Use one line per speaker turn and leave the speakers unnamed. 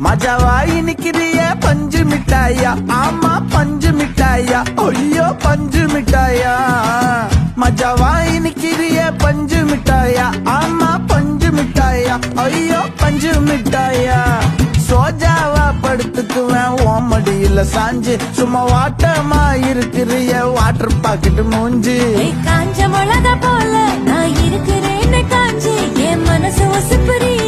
மஜாவாய் நிக்கிறிய பஞ்சு மிட்டாயா, ஆமா பஞ்சு மிட்டாயா, ஐயோ பஞ்சு மிட்டாயா. மஜாவாய் நிக்கிறிய பஞ்சு மிட்டாயா, ஆமா பஞ்சு மிட்டாயா, ஐயோ பஞ்சு மிட்டாயா. சோஜாவா படுத்துக்குவேன் ஓமடியில சாஞ்சு, சும்மா வாட்டமா இருக்கிறிய வாட்டர் பாக்கெட் மூஞ்சி.
காஞ்ச மிளகா போல நான் இருக்கிறேன்னு காஞ்சி, என் மனசு ஒசுப்புரிய